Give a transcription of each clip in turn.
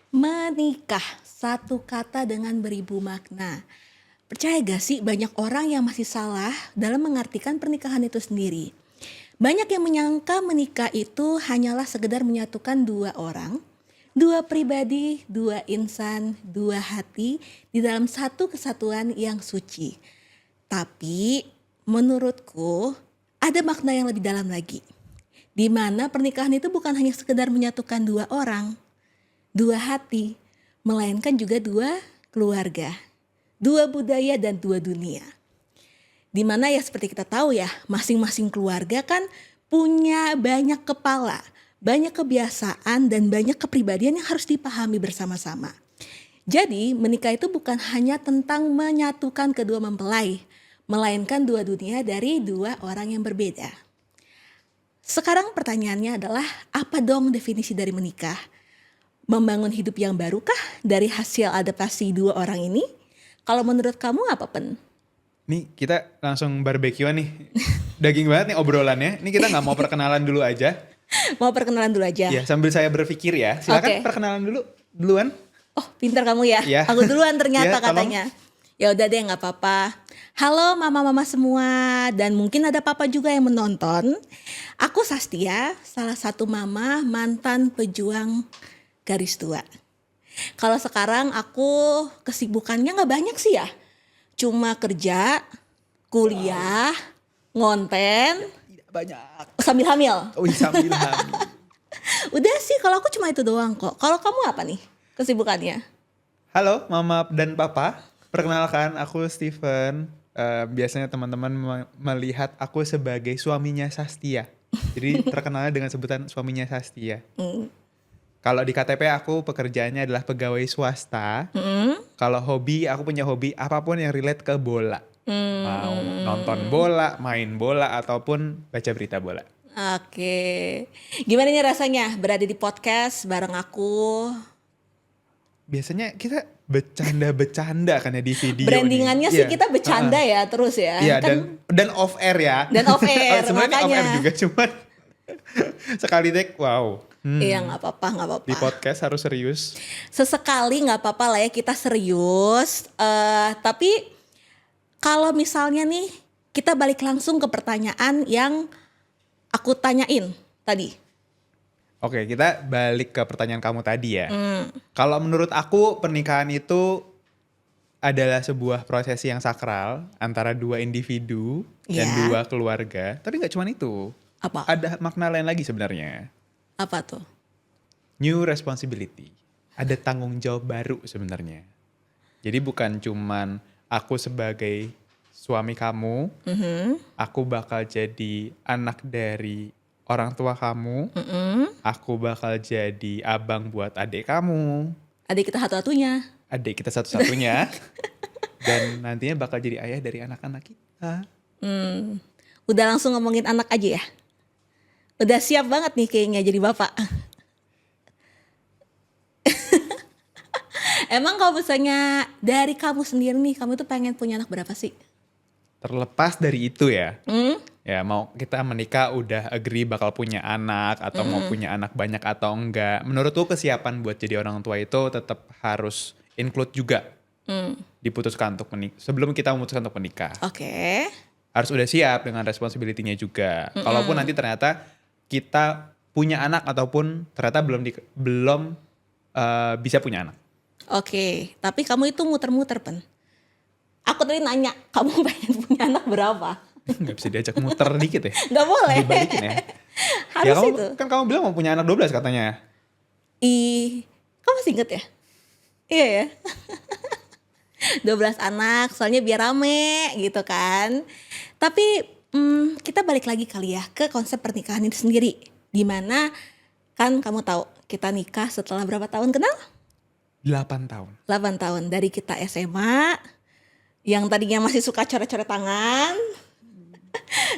Menikah, satu kata dengan beribu makna. Percaya gak sih banyak orang yang masih salah dalam mengartikan pernikahan itu sendiri. Banyak yang menyangka menikah itu hanyalah sekedar menyatukan dua orang, dua pribadi, dua insan, dua hati di dalam satu kesatuan yang suci. Tapi menurutku ada makna yang lebih dalam lagi. Di mana pernikahan itu bukan hanya sekedar menyatukan dua orang, dua hati, melainkan juga dua keluarga, dua budaya dan dua dunia. Di mana ya seperti kita tahu ya, masing-masing keluarga kan punya banyak kepala, banyak kebiasaan dan banyak kepribadian yang harus dipahami bersama-sama. Jadi menikah itu bukan hanya tentang menyatukan kedua mempelai, melainkan dua dunia dari dua orang yang berbeda. Sekarang pertanyaannya adalah apa dong definisi dari menikah? Membangun hidup yang barukah dari hasil adaptasi dua orang ini? Kalau menurut kamu apa, Pen? Nih kita langsung barbekyuan nih. Daging banget nih obrolannya. Ini kita gak mau perkenalan dulu aja. Mau perkenalan dulu aja? Ya sambil saya berpikir ya. Silakan perkenalan duluan. Oh pintar kamu ya? Ya. Aku duluan ternyata Ya, katanya. Ya udah deh gak apa-apa. Halo mama-mama semua dan mungkin ada papa juga yang menonton. Aku Sastia, salah satu mama mantan pejuang garis tua. Kalau sekarang aku kesibukannya gak banyak sih ya. Cuma kerja, kuliah, ngonten, Tidak banyak. sambil hamil. Oh sambil hamil. Udah sih kalau aku cuma itu doang kok. Kalau kamu apa nih kesibukannya? Halo mama dan papa. Perkenalkan aku Steven. Biasanya teman-teman melihat aku sebagai suaminya Sastia. Jadi terkenalnya dengan sebutan suaminya Sastia. Kalau di KTP aku pekerjaannya adalah pegawai swasta. Kalau hobi, aku punya hobi apapun yang relate ke bola. Mau nonton bola, main bola, ataupun baca berita bola. Oke. Gimana nih rasanya berada di podcast bareng aku? Biasanya kita bercanda-bercanda kan ya di video. Brandingannya sih kita bercanda ya terus ya. Iya kan, dan off air ya. dan off air Sebenarnya off makanya. air juga cuman sekali take wow. Iya nggak apa-apa, nggak apa-apa. Di podcast harus serius. Sesekali nggak apa-apa lah ya kita serius. Tapi kalau misalnya nih kita balik langsung ke pertanyaan yang aku tanyain tadi. Oke, kita balik ke pertanyaan kamu tadi ya. Kalau menurut aku pernikahan itu adalah sebuah prosesi yang sakral antara dua individu dan Iya. dua keluarga. Tapi nggak cuma itu. Apa? Ada makna lain lagi sebenarnya. Apa tuh? New responsibility. Ada tanggung jawab baru sebenarnya. Jadi bukan cuman aku sebagai suami kamu, aku bakal jadi anak dari orang tua kamu, aku bakal jadi abang buat adik kamu, Adik kita satu-satunya. adik kita satu-satunya, dan nantinya bakal jadi ayah dari anak-anak kita. Udah langsung ngomongin anak aja ya? Udah siap banget nih kayaknya jadi bapak. Emang kalau misalnya dari kamu sendiri nih, kamu tuh pengen punya anak berapa sih? Terlepas dari itu ya, ya mau kita menikah udah agree bakal punya anak atau mau punya anak banyak atau enggak. Menurutku kesiapan buat jadi orang tua itu tetap harus include juga diputuskan untuk menikah. Sebelum kita memutuskan untuk menikah, Oke. harus udah siap dengan responsibility-nya juga. Kalaupun nanti ternyata kita punya anak ataupun ternyata belum bisa punya anak. Oke, tapi kamu itu muter-muter, Pen. Aku tadi nanya, kamu pengen punya anak berapa? Nggak bisa diajak muter dikit ya. Gak boleh. Dibalikin ya. Harus Ya kamu, itu. kan kamu bilang mau punya anak 12 katanya. Kamu masih inget ya? Iya ya. 12 anak, soalnya biar rame gitu kan. Tapi kita balik lagi kali ya ke konsep pernikahan itu sendiri. Dimana kan kamu tahu kita nikah setelah berapa tahun kenal? 8 tahun. 8 tahun dari kita SMA yang tadinya masih suka coret-coret tangan.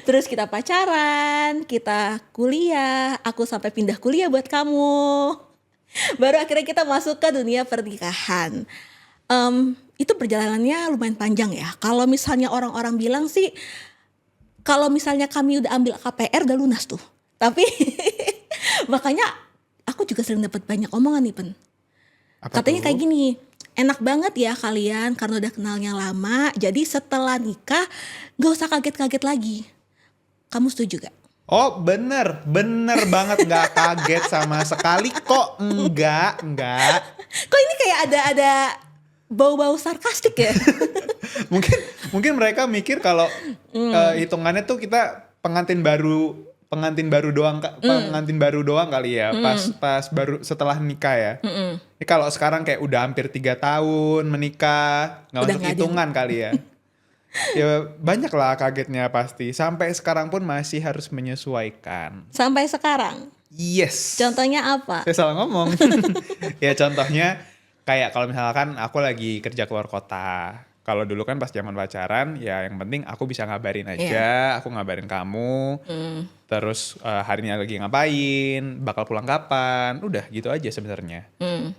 Terus kita pacaran, kita kuliah, aku sampai pindah kuliah buat kamu. Baru akhirnya kita masuk ke dunia pernikahan. Itu perjalanannya lumayan panjang ya. Kalau misalnya orang-orang bilang sih, kalau misalnya kami udah ambil KPR udah lunas tuh. Tapi makanya aku juga sering dapat banyak omongan nih, Pen. Apa Katanya kayak tuh? gini, enak banget ya kalian karena udah kenalnya lama, jadi setelah nikah gak usah kaget-kaget lagi. Kamu setuju gak? Oh bener, bener banget, nggak kaget sama sekali kok, enggak. Kok ini kayak ada bau-bau sarkastik ya? Mungkin mungkin mereka mikir kalau hitungannya tuh kita pengantin baru doang kali ya, pas baru setelah nikah ya. Ini kalau sekarang kayak udah hampir 3 tahun menikah, nggak Udah masuk nggak ada. hitungan kali ya. Ya banyak lah kagetnya pasti. Sampai sekarang pun masih harus menyesuaikan. Sampai sekarang. Yes. Contohnya apa? Saya salah ngomong. Ya contohnya kayak kalau misalkan aku lagi kerja keluar kota. Kalau dulu kan pas zaman pacaran ya yang penting aku bisa ngabarin aja, aku ngabarin kamu. Terus harinya lagi ngapain, bakal pulang kapan, udah gitu aja sebenarnya.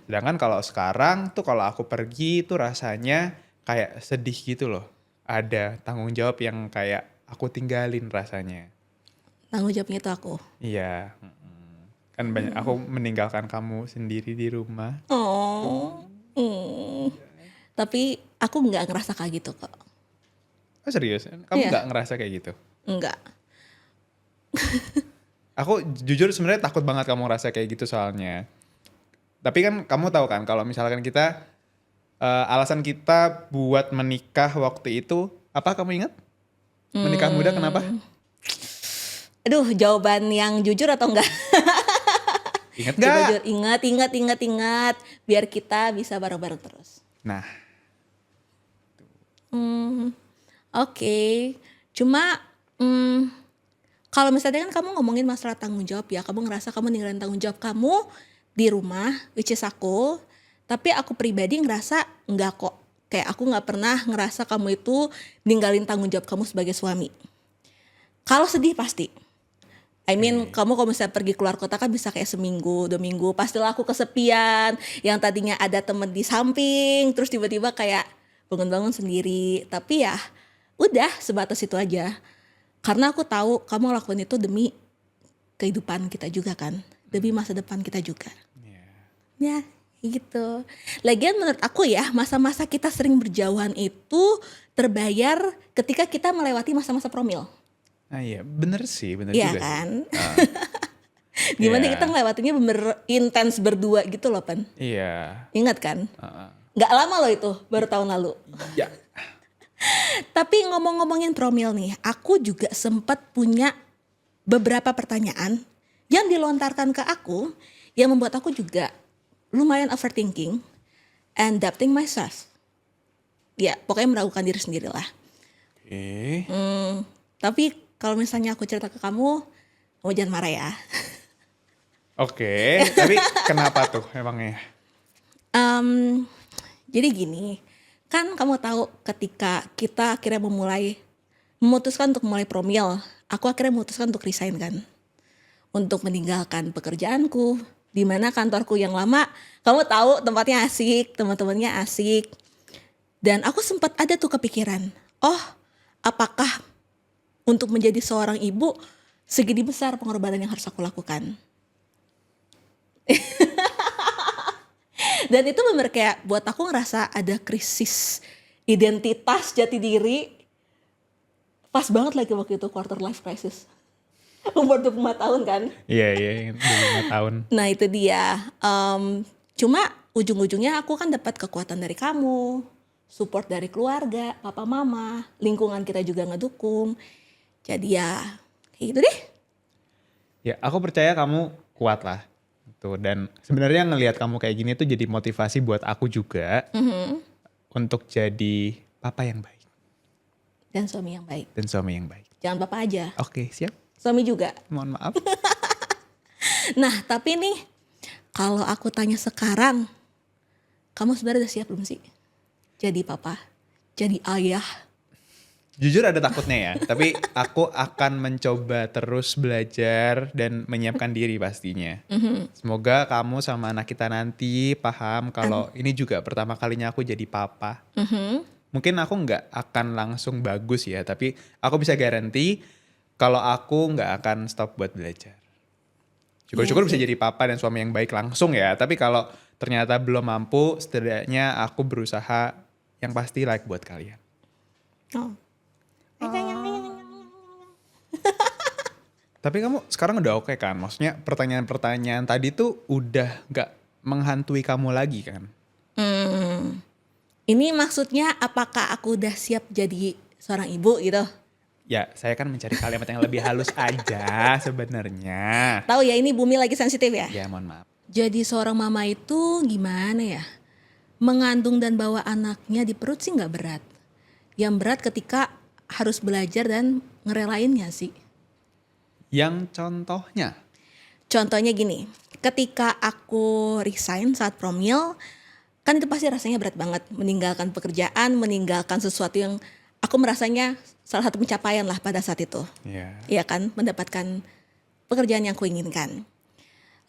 Sedangkan kalau sekarang tuh kalau aku pergi tuh rasanya kayak sedih gitu loh. Ada tanggung jawab yang kayak aku tinggalin rasanya. Tanggung jawabnya itu aku. Iya. Kan banyak aku meninggalkan kamu sendiri di rumah. Oh. Tapi aku nggak ngerasa kayak gitu kok. Oh serius? Kamu Iya. nggak ngerasa kayak gitu? Enggak. Aku jujur sebenarnya takut banget kamu ngerasa kayak gitu soalnya. Tapi kan kamu tahu kan kalau misalkan kita alasan kita buat menikah waktu itu apa kamu ingat? Menikah muda kenapa? Aduh, jawaban yang jujur atau enggak? Ingat Coba nggak? jujur, ingat. Biar kita bisa bareng-bareng terus. Nah, Oke. Cuma kalau misalnya kan kamu ngomongin masalah tanggung jawab ya, kamu ngerasa kamu ninggalin tanggung jawab kamu di rumah, which is aku. Tapi aku pribadi ngerasa enggak kok. Kayak aku nggak pernah ngerasa kamu itu ninggalin tanggung jawab kamu sebagai suami. Kalau sedih pasti. I mean, kamu kalau misalnya pergi keluar kota kan bisa kayak seminggu, 2 minggu. Pastilah aku kesepian. Yang tadinya ada temen di samping, terus tiba-tiba kayak bangun-bangun sendiri. Tapi ya udah sebatas itu aja. Karena aku tahu kamu lakuin itu demi kehidupan kita juga kan. Demi masa depan kita juga. Ya gitu. Lagian menurut aku ya, masa-masa kita sering berjauhan itu terbayar ketika kita melewati masa-masa promil. nah iya bener sih, bener Iya juga sih. kan? Dimana Iya. kita ngelewatinya bener intens berdua gitu loh Pen. Iya. Ingat kan? Gak lama loh itu, baru tahun lalu. Ya. Tapi ngomong-ngomongin promil nih, aku juga sempat punya beberapa pertanyaan yang dilontarkan ke aku yang membuat aku juga lumayan overthinking and doubting myself. Ya, pokoknya meragukan diri sendiri lah. Oke. Tapi kalau misalnya aku cerita ke kamu jangan marah ya. Oke, tapi kenapa tuh emangnya? Jadi gini, kan kamu tahu ketika kita akhirnya memutuskan untuk mulai promil, aku akhirnya memutuskan untuk resign kan. Untuk meninggalkan pekerjaanku, di mana kantorku yang lama, kamu tahu tempatnya asik, teman-temannya asik. Dan aku sempat ada tuh kepikiran, oh apakah untuk menjadi seorang ibu segini besar pengorbanan yang harus aku lakukan. Dan itu bener kayak buat aku ngerasa ada krisis identitas jati diri. Pas banget lagi waktu itu quarter life crisis. Umur 25 tahun kan. Iya, udah 5 tahun. Nah itu dia. Cuma ujung-ujungnya aku kan dapat kekuatan dari kamu. Support dari keluarga, papa mama. Lingkungan kita juga ngedukung. Jadi ya kayak gitu deh. Ya, aku percaya kamu kuat lah. Tuh, dan sebenarnya ngelihat kamu kayak gini tuh jadi motivasi buat aku juga untuk jadi papa yang baik Dan suami yang baik. dan suami yang baik. Jangan papa aja. Oke, siap. Suami juga. Mohon maaf. Nah tapi nih kalau aku tanya sekarang, kamu sebenarnya udah siap belum sih? Jadi papa, jadi ayah. Jujur ada takutnya ya, tapi aku akan mencoba terus belajar dan menyiapkan diri pastinya. Semoga kamu sama anak kita nanti paham kalau ini juga pertama kalinya aku jadi papa. Mungkin aku nggak akan langsung bagus ya, tapi aku bisa garanti kalau aku nggak akan stop buat belajar. Syukur-syukur bisa jadi papa dan suami yang baik langsung ya, tapi kalau ternyata belum mampu, setidaknya aku berusaha yang pasti like buat kalian. Oh. Tapi kamu sekarang udah oke kan? Maksudnya pertanyaan-pertanyaan tadi tuh udah gak menghantui kamu lagi kan? Ini maksudnya apakah aku udah siap jadi seorang ibu gitu? Ya, saya kan mencari kalimat yang lebih halus aja sebenarnya. Tahu ya, ini Bumi lagi sensitif ya? Ya, mohon maaf. Jadi seorang mama itu gimana ya? Mengandung dan bawa anaknya di perut sih nggak berat. Yang berat ketika harus belajar dan ngerelainnya sih. Yang contohnya? Contohnya gini, ketika aku resign saat promil, kan itu pasti rasanya berat banget. Meninggalkan pekerjaan, meninggalkan sesuatu yang aku merasanya salah satu pencapaian lah pada saat itu. Ya. Iya kan, mendapatkan pekerjaan yang aku inginkan.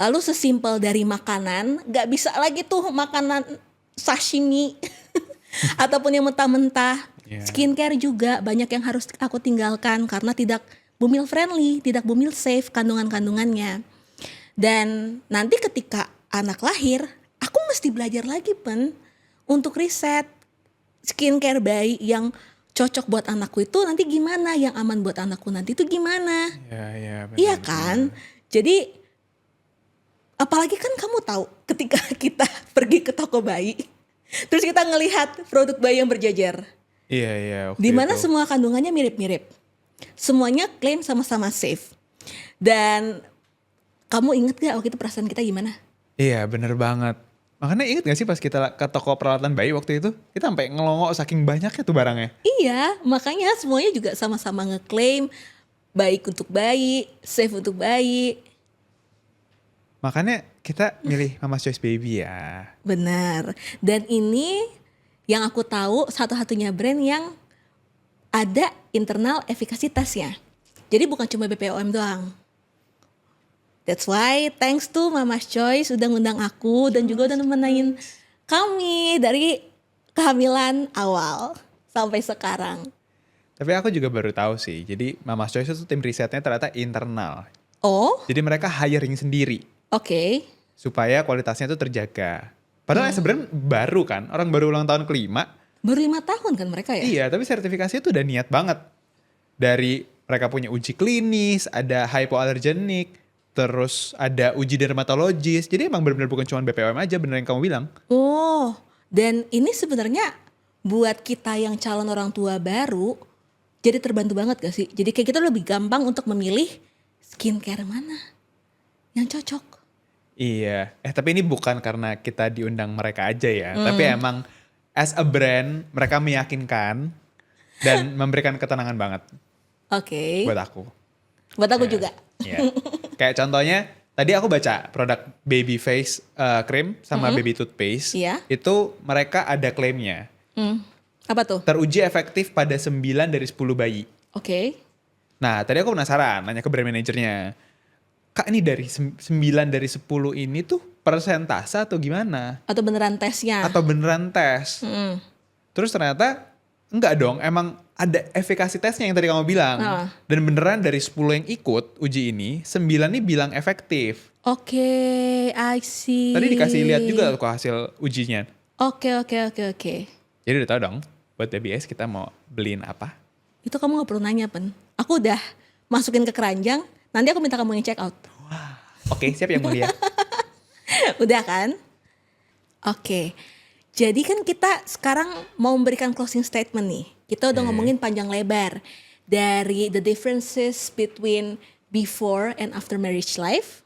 Lalu sesimpel dari makanan, gak bisa lagi tuh makanan sashimi ataupun yang mentah-mentah. Yeah. Skincare juga banyak yang harus aku tinggalkan karena tidak bumil friendly, tidak bumil safe kandungan-kandungannya. Dan nanti ketika anak lahir, aku mesti belajar lagi untuk riset skincare bayi yang cocok buat anakku itu nanti gimana, yang aman buat anakku nanti itu gimana. Ya, benar. Iya kan? Jadi apalagi kan kamu tahu ketika kita pergi ke toko bayi, terus kita ngelihat produk bayi yang berjejer, Iya. di mana semua kandungannya mirip-mirip, semuanya klaim sama-sama safe. Dan kamu inget gak waktu itu perasaan kita gimana? Iya, bener banget. Makanya inget gak sih pas kita ke toko peralatan bayi waktu itu, kita sampai ngelongok saking banyaknya tuh barangnya. Iya, makanya semuanya juga sama-sama ngeklaim baik untuk bayi, safe untuk bayi. Makanya kita milih Mama's Choice Baby ya. Benar. Dan ini yang aku tahu satu-satunya brand yang ada internal efikasi tesnya. Jadi bukan cuma BPOM doang. That's why thanks to Mama's Choice udah ngundang aku dan juga udah nemenin kami dari kehamilan awal sampai sekarang. Tapi aku juga baru tahu sih, jadi Mama's Choice itu tim risetnya ternyata internal. Oh, Jadi mereka hiring sendiri oke. supaya kualitasnya itu terjaga. Padahal sebenarnya baru kan, orang baru ulang tahun ke-5. Baru 5 tahun kan mereka ya? Iya, tapi sertifikasi itu udah niat banget. Dari mereka punya uji klinis, ada hypoallergenic, terus ada uji dermatologis. Jadi emang benar-benar bukan cuma BPOM aja, bener yang kamu bilang. Oh, dan ini sebenarnya buat kita yang calon orang tua baru jadi terbantu banget gak sih? Jadi kayak kita lebih gampang untuk memilih skincare mana yang cocok. Iya, tapi ini bukan karena kita diundang mereka aja ya. Tapi emang as a brand, mereka meyakinkan dan memberikan ketenangan banget Oke. buat aku. Buat aku juga. Iya. Kayak contohnya, tadi aku baca produk baby face cream sama baby toothpaste. Iya. Itu mereka ada klaimnya. Apa tuh? Teruji efektif pada 9 dari 10 bayi. Oke. Nah, tadi aku penasaran, nanya ke brand manajernya. Kak, ini dari 9 dari 10 ini tuh persentase atau gimana? Atau beneran tesnya? Atau beneran tes? Terus ternyata enggak dong, emang ada efikasi tesnya yang tadi kamu bilang. Dan beneran dari 10 yang ikut uji ini, 9 nih bilang efektif. Oke, I see. Tadi dikasih lihat juga tuh hasil ujinya. Oke. Jadi udah tau dong, buat BBS kita mau beliin apa? Itu kamu gak perlu nanya, Aku udah masukin ke keranjang, nanti aku minta kamu yang check out. Oke, siap yang mulia. Udah kan? Oke. Jadi kan kita sekarang mau memberikan closing statement nih. Kita udah ngomongin panjang lebar dari the differences between before and after marriage life.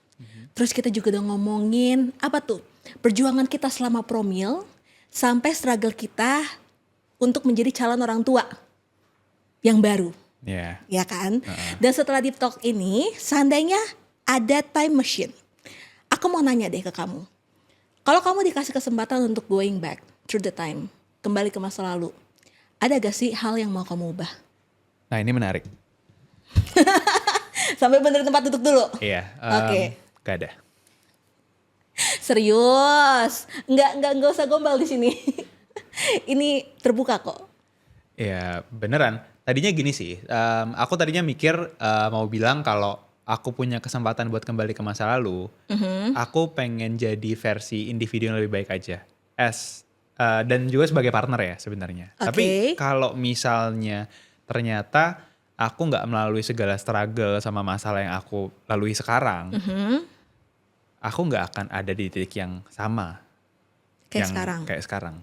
Terus kita juga udah ngomongin apa tuh? Perjuangan kita selama promil sampai struggle kita untuk menjadi calon orang tua yang baru. Iya. Ya kan? Dan setelah deep talk ini, seandainya ada time machine, aku mau nanya deh ke kamu. Kalau kamu dikasih kesempatan untuk going back through the time, kembali ke masa lalu, ada gak sih hal yang mau kamu ubah? Nah, ini menarik. Sampai bener tempat duduk dulu. Iya. Oke. Gak ada. Serius? Nggak usah gombal di sini. Ini terbuka kok. Iya, beneran. Tadinya gini sih, aku tadinya mikir mau bilang kalau aku punya kesempatan buat kembali ke masa lalu, aku pengen jadi versi individu yang lebih baik aja. Dan juga sebagai partner ya sebenarnya. Oke. Tapi kalau misalnya ternyata aku nggak melalui segala struggle sama masalah yang aku lalui sekarang, aku nggak akan ada di titik yang sama. Kayak sekarang. Kayak sekarang.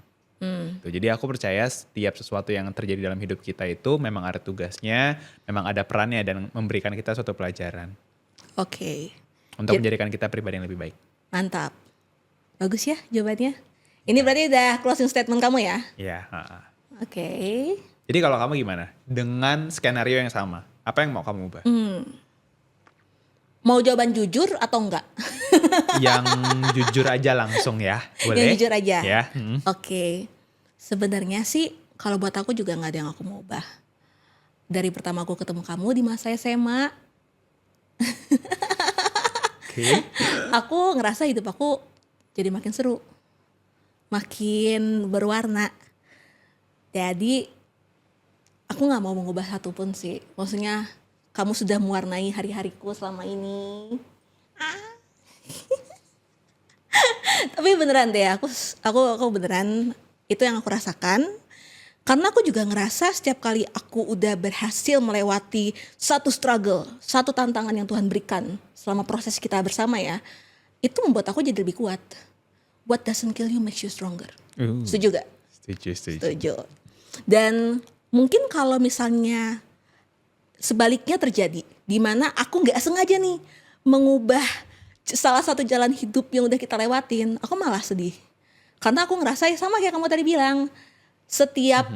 Tuh, jadi aku percaya setiap sesuatu yang terjadi dalam hidup kita itu memang ada tugasnya, memang ada perannya dan memberikan kita suatu pelajaran Oke. untuk menjadikan kita pribadi yang lebih baik. Mantap. Bagus ya jawabannya. Ini berarti udah closing statement kamu ya? Iya. Oke. Jadi kalau kamu gimana? Dengan skenario yang sama, apa yang mau kamu ubah? Mau jawaban jujur atau enggak? Yang jujur aja langsung ya, boleh? Yang jujur aja. Ya. Oke. Sebenarnya sih kalau buat aku juga nggak ada yang aku mau ubah. Dari pertama aku ketemu kamu di masa SMA, Oke. aku ngerasa hidup aku jadi makin seru, makin berwarna. Jadi aku nggak mau mengubah satupun sih. Maksudnya kamu sudah mewarnai hari-hariku selama ini. Tapi beneran deh, aku beneran itu yang aku rasakan. Karena aku juga ngerasa setiap kali aku udah berhasil melewati satu struggle, satu tantangan yang Tuhan berikan selama proses kita bersama ya, itu membuat aku jadi lebih kuat. What doesn't kill you makes you stronger. Setuju gak? Setuju. Dan mungkin kalau misalnya sebaliknya terjadi, di mana aku nggak sengaja nih mengubah salah satu jalan hidup yang udah kita lewatin, aku malah sedih. Karena aku ngerasa ya sama kayak kamu tadi bilang, setiap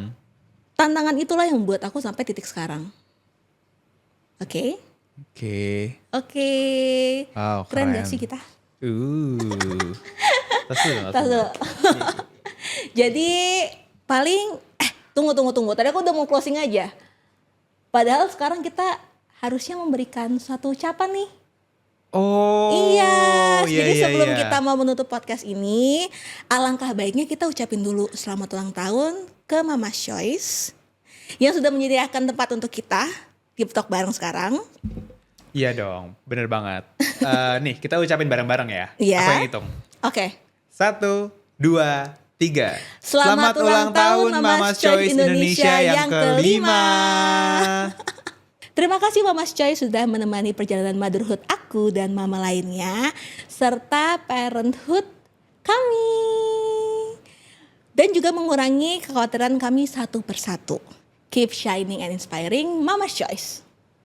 tantangan itulah yang membuat aku sampai titik sekarang. Oke? Oke. Wow, Keren keren. gak sih kita? Tas dulu. Tas dulu. Jadi paling tunggu. Tadi aku udah mau closing aja. Padahal sekarang kita harusnya memberikan suatu ucapan nih. Oh. Jadi sebelum kita mau menutup podcast ini, alangkah baiknya kita ucapin dulu selamat ulang tahun ke Mama Choice yang sudah menyediakan tempat untuk kita Deep Talk bareng sekarang. Iya dong, bener banget. Nih kita ucapin bareng-bareng ya. Iya. Aku yang hitung. Oke. 1, 2, 3. Selamat ulang tahun Mama Choice Indonesia yang kelima. Terima kasih Mama Choice sudah menemani perjalanan motherhood aku dan mama lainnya, serta parenthood kami. Dan juga mengurangi kekhawatiran kami satu persatu. Keep shining and inspiring, Mama Choice.